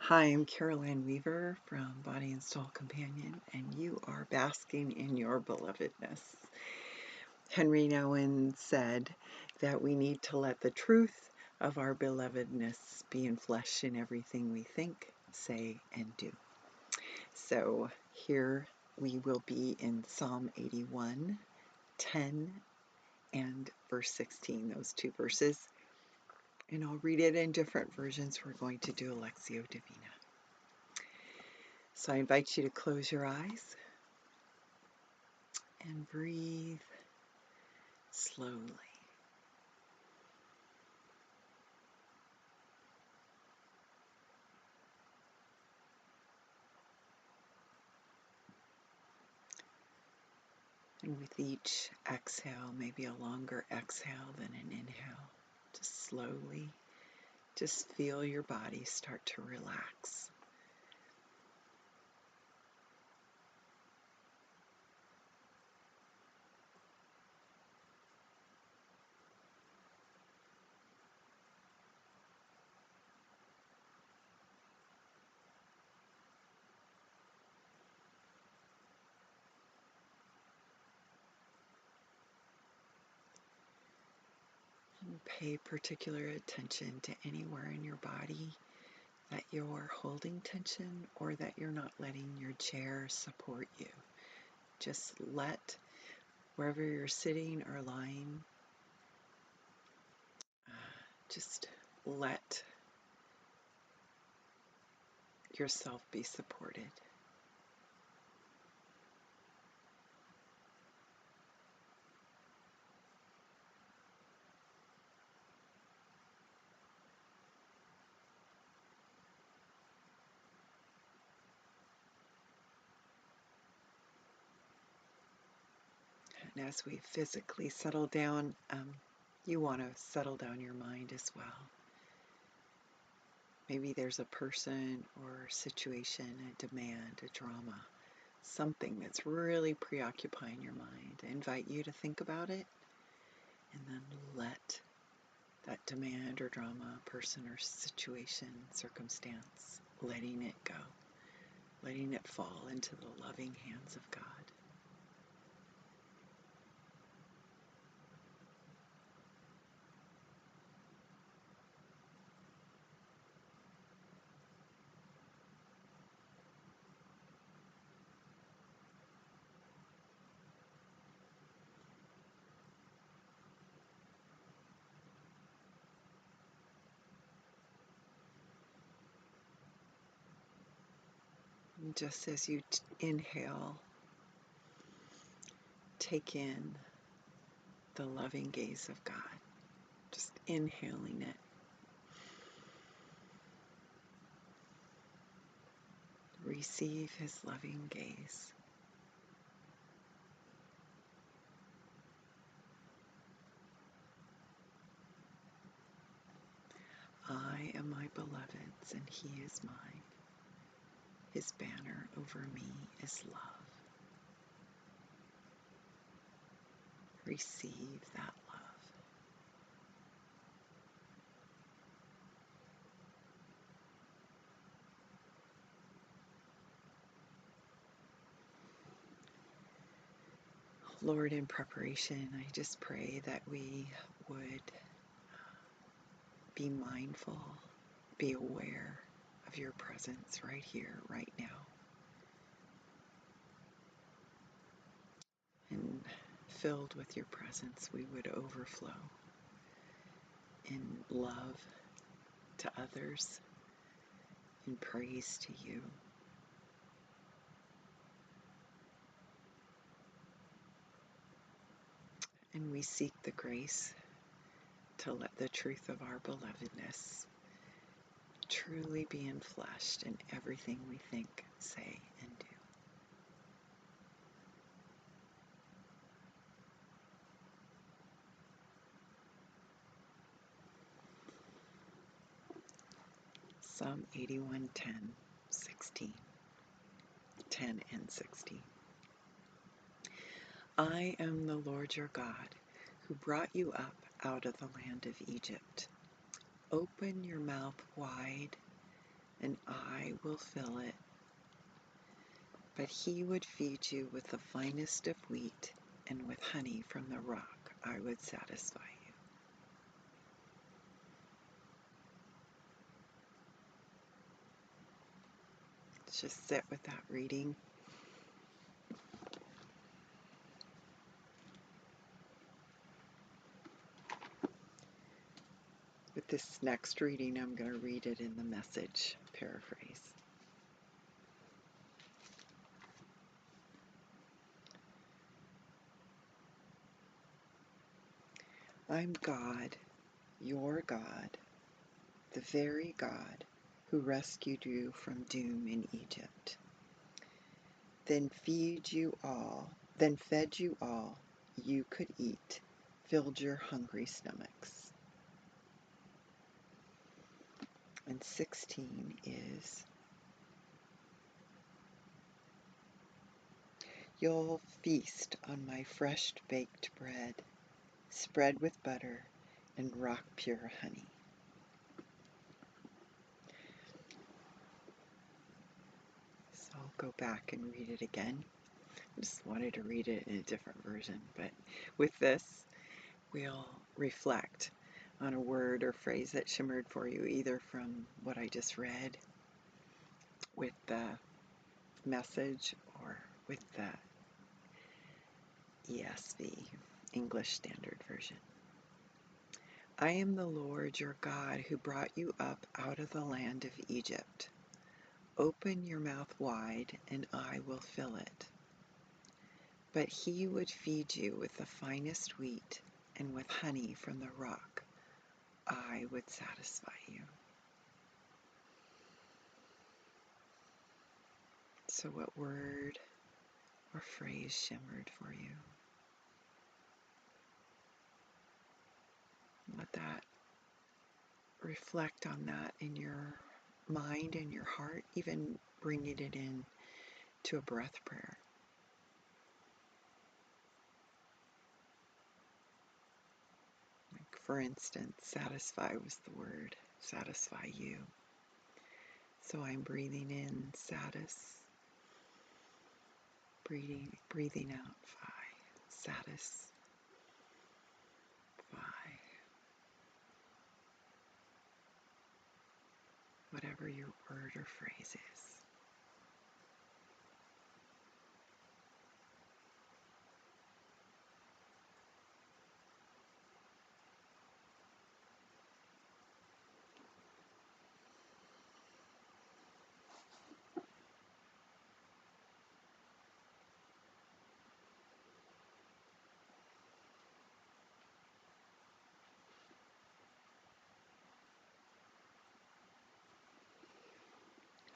Hi, I'm Carol Weaver from Body and Soul Companion, and you are basking in your belovedness. Henry Nouwen said that we need to let the truth of our belovedness be in flesh in everything we think, say, and do. So here we will be in Psalm 81, 10, and verse 16, those two verses. And I'll read it in different versions. We're going to do Lectio Divina. So I invite you to close your eyes and breathe slowly. And with each exhale, maybe a longer exhale than an inhale, just slowly, just feel your body start to relax. And pay particular attention to anywhere in your body that you're holding tension or that you're not letting your chair support you. Just let wherever you're sitting or lying, just let yourself be supported. And as we physically settle down, you want to settle down your mind as well. Maybe there's a person or situation, a demand, a drama, something that's really preoccupying your mind. I invite you to think about it and then let that demand or drama, person or situation, circumstance, letting it go, letting it fall into the loving hands of God. And just as you inhale, take in the loving gaze of God, just inhaling it. Receive His loving gaze. I am my beloved's and He is mine. His banner over me is love. Receive that love. Lord, in preparation, I just pray that we would be mindful, be aware of your presence right here, right now. And filled with your presence, we would overflow in love to others, in praise to you. And we seek the grace to let the truth of our belovedness truly be enfleshed in everything we think, say, and do. Psalm 81, 10, 16. 10 and 16. I am the Lord your God, who brought you up out of the land of Egypt. Open your mouth wide, and I will fill it, but he would feed you with the finest of wheat, and with honey from the rock I would satisfy you. Let's just sit with that reading. With this next reading, I'm going to read it in the Message paraphrase. I'm God, your God, the very God who rescued you from doom in Egypt. Then fed you all you could eat, filled your hungry stomachs. And 16 is, you'll feast on my fresh baked bread, spread with butter and rock pure honey. So I'll go back and read it again. I just wanted to read it in a different version, but with this, we'll reflect on a word or phrase that shimmered for you, either from what I just read with the Message or with the ESV, English Standard Version. I am the Lord your God who brought you up out of the land of Egypt. Open your mouth wide, and I will fill it. But he would feed you with the finest wheat, and with honey from the rock I would satisfy you. So what word or phrase shimmered for you? Let that, reflect on that in your mind and your heart, even bringing it in to a breath prayer. Like, for instance, satisfy was the word, satisfy you. So I'm breathing in breathing out satisfy. Whatever your word or phrase is.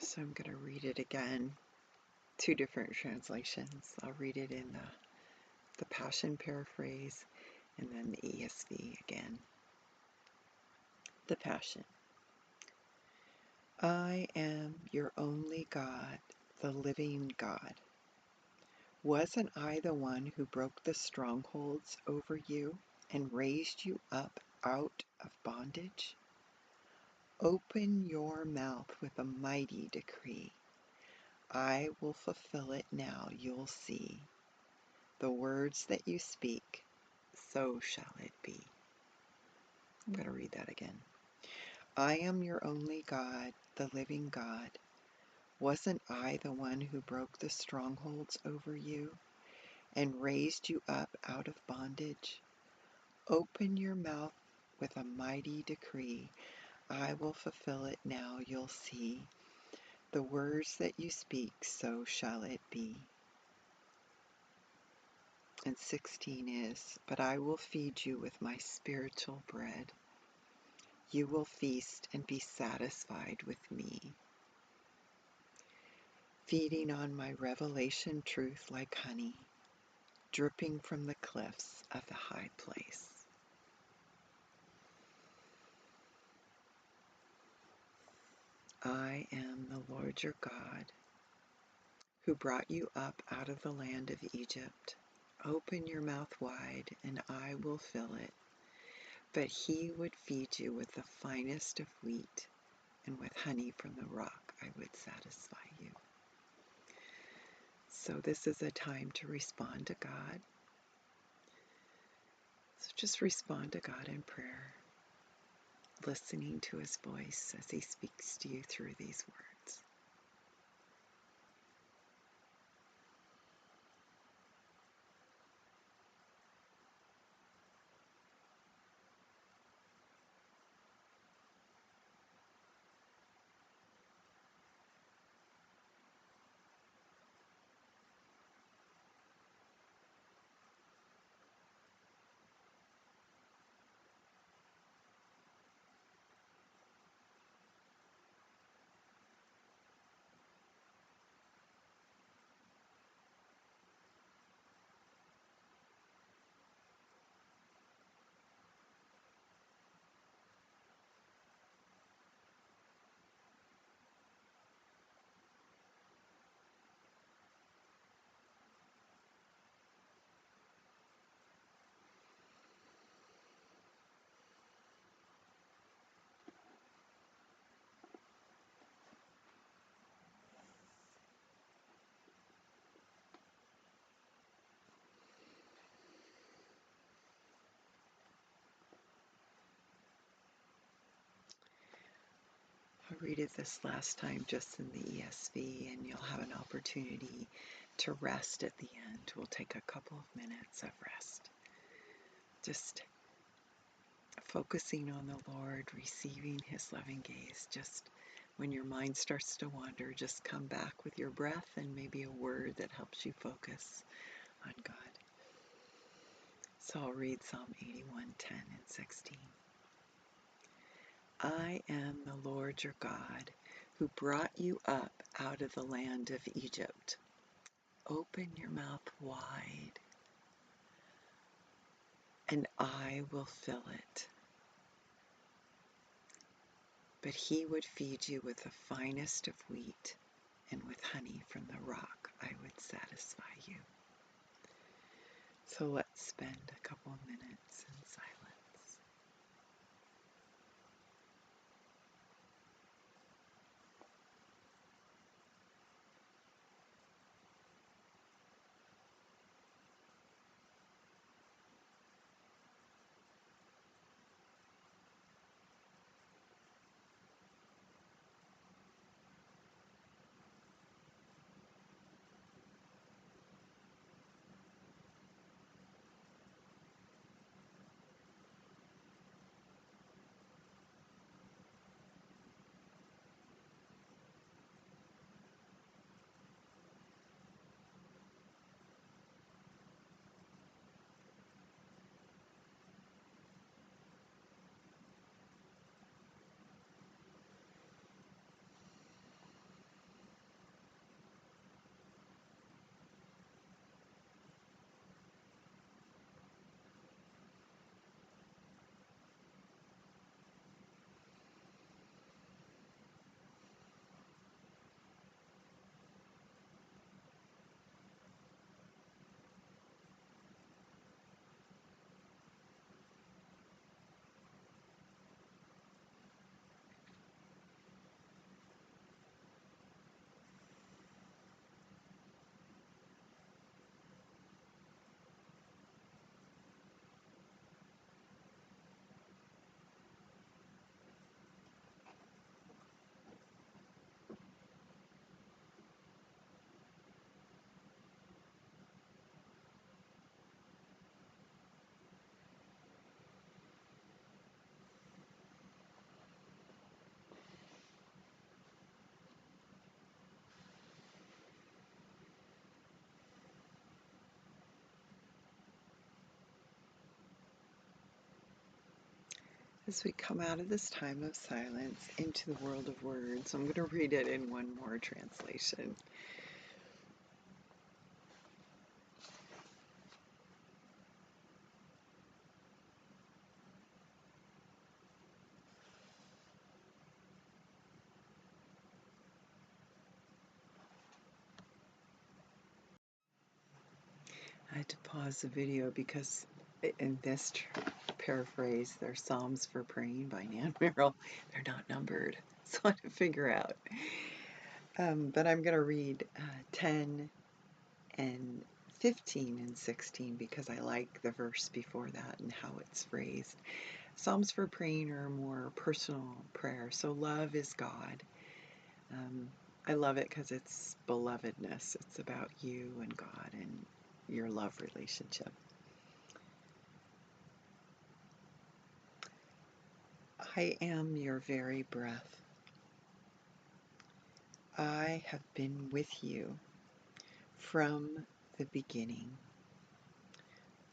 So I'm going to read it again, two different translations. I'll read it in the Passion paraphrase and then the ESV again. The Passion. I am your only God, the living God. Wasn't I the one who broke the strongholds over you and raised you up out of bondage? Open your mouth with a mighty decree. I will fulfill it now, you'll see. The words that you speak, so shall it be. I'm going to read that again. I am your only God, the living God. Wasn't I the one who broke the strongholds over you and raised you up out of bondage? Open your mouth with a mighty decree. I will fulfill it now, you'll see. The words that you speak, so shall it be. And 16 is, but I will feed you with my spiritual bread. You will feast and be satisfied with me, feeding on my revelation truth like honey, dripping from the cliffs of the high place. I am the Lord your God, who brought you up out of the land of Egypt. Open your mouth wide, and I will fill it. But he would feed you with the finest of wheat, and with honey from the rock I would satisfy you. So this is a time to respond to God. So just respond to God in prayer, listening to his voice as he speaks to you through these words. I'll read it this last time just in the ESV, and you'll have an opportunity to rest at the end. We'll take a couple of minutes of rest. Just focusing on the Lord, receiving his loving gaze. Just when your mind starts to wander, just come back with your breath and maybe a word that helps you focus on God. So I'll read Psalm 81:10 and 16. I am the Lord your God, who brought you up out of the land of Egypt. Open your mouth wide, and I will fill it. But he would feed you with the finest of wheat, and with honey from the rock I would satisfy you. So let's spend a couple of minutes in silence. As we come out of this time of silence into the world of words, I'm going to read it in one more translation. I had to pause the video because in this paraphrase, they're Psalms for Praying by Nan Merrill. They're not numbered, so I had to figure out. But I'm going to read 10 and 15 and 16 because I like the verse before that and how it's phrased. Psalms for praying are more personal prayer. So love is God. I love it because it's belovedness. It's about you and God and your love relationship. I am your very breath. I have been with you from the beginning.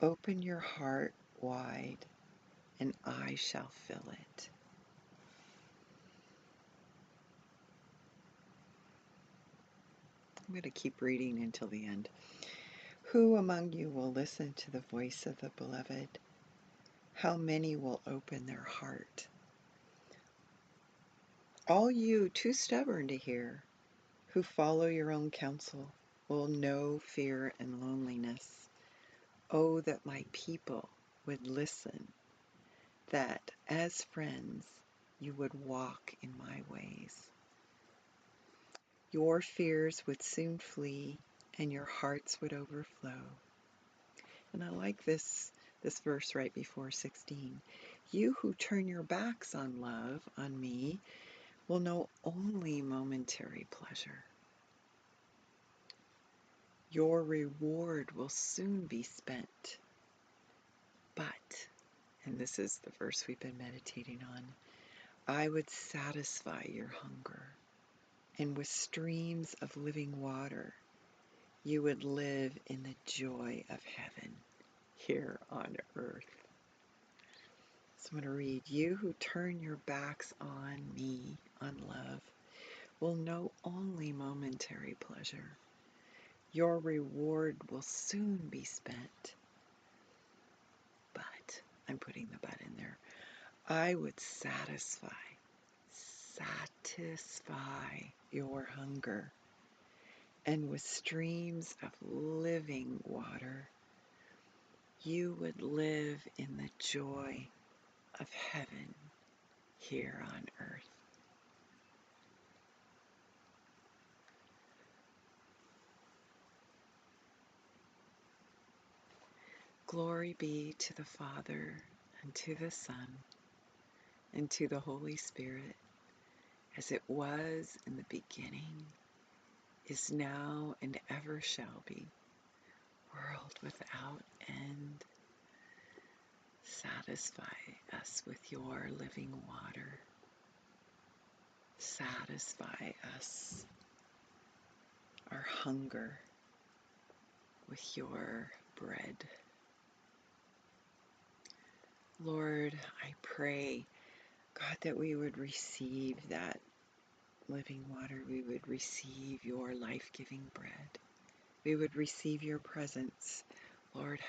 Open your heart wide and I shall fill it. I'm going to keep reading until the end. Who among you will listen to the voice of the beloved? How many will open their heart? All you too stubborn to hear, who follow your own counsel, will know fear and loneliness. Oh, that my people would listen, that as friends you would walk in my ways. Your fears would soon flee and your hearts would overflow. And I like this verse right before 16. You who turn your backs on love, on me, will know only momentary pleasure. Your reward will soon be spent. But, and this is the verse we've been meditating on, I would satisfy your hunger, and with streams of living water, you would live in the joy of heaven here on earth. So I'm going to read, you who turn your backs on me, on love, will know only momentary pleasure. Your reward will soon be spent. But, I'm putting the but in there, I would satisfy your hunger, and with streams of living water, you would live in the joy of heaven here on earth. Glory be to the Father, and to the Son, and to the Holy Spirit, as it was in the beginning, is now, and ever shall be, world without end. Satisfy us with your living water. Satisfy us, our hunger, with your bread. Lord, I pray, God, that we would receive that living water. We would receive your life-giving bread. We would receive your presence. Lord,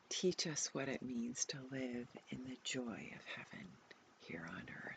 teach us what it means to live in the joy of heaven here on earth.